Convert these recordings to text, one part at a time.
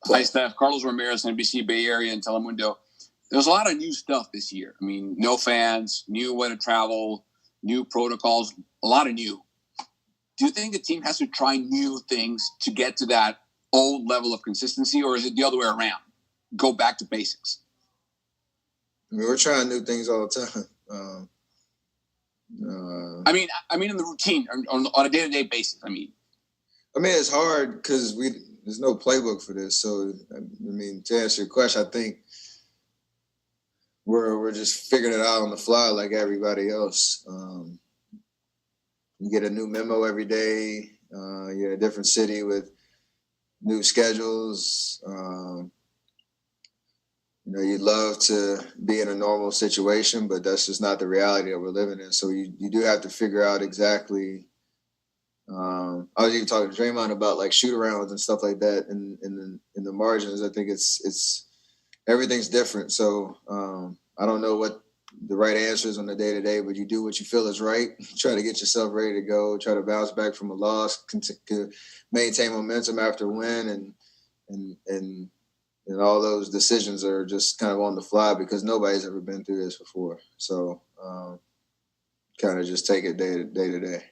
Hi, Steph. Carlos Ramirez, NBC Bay Area and Telemundo. There's a lot of new stuff this year. I mean, no fans, new way to travel, new protocols, a lot of new. Do you think the team has to try new things to get to that old level of consistency, or is it the other way around? Go back to basics. I mean, we're trying new things all the time. I mean, in the routine, on a day-to-day basis. I mean, it's hard because there's no playbook for this. So, I mean, to answer your question, I think we're just figuring it out on the fly like everybody else. You get a new memo every day. You're in a different city with new schedules. You'd love to be in a normal situation, but that's just not the reality that we're living in. So you do have to figure out exactly. I was even talking to Draymond about like shoot arounds and stuff like that in the margins. I think it's everything's different. So I don't know what the right answer is on the day to day, but you do what you feel is right. Try to get yourself ready to go. Try to bounce back from a loss. Maintain momentum after a win, and all those decisions are just kind of on the fly because nobody's ever been through this before. So kind of just take it day to day.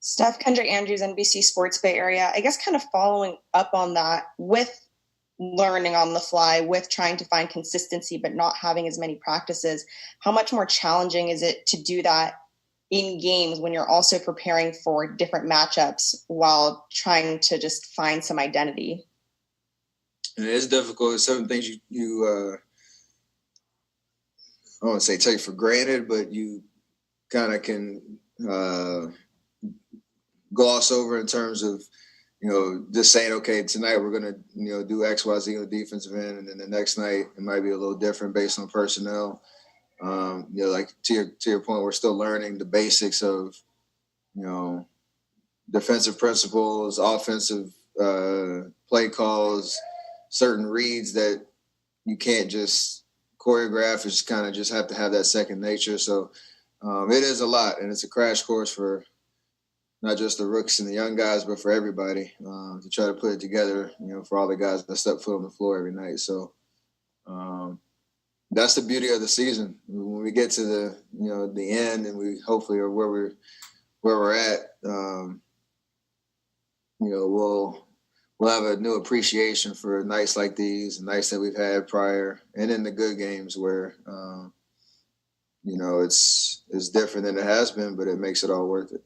Steph, Kendrick Andrews, NBC Sports Bay Area. I guess kind of following up on that with learning on the fly, with trying to find consistency but not having as many practices, how much more challenging is it to do that in games when you're also preparing for different matchups while trying to just find some identity? And it is difficult. It's certain things you I don't want to say take for granted, but you kind of can gloss over in terms of, just saying, okay, tonight we're going to, do X, Y, Z on the defensive end. And then the next night it might be a little different based on personnel. Like to your point, we're still learning the basics of, defensive principles, offensive play calls, certain reads that you can't just choreograph. It's kind of just have to have that second nature. So it is a lot, and it's a crash course for not just the rooks and the young guys, but for everybody to try to put it together, for all the guys that step foot on the floor every night. So that's the beauty of the season. When we get to the end, and we hopefully are where we're at, we'll have a new appreciation for nights like these, nights that we've had prior, and in the good games where, it's different than it has been, but it makes it all worth it.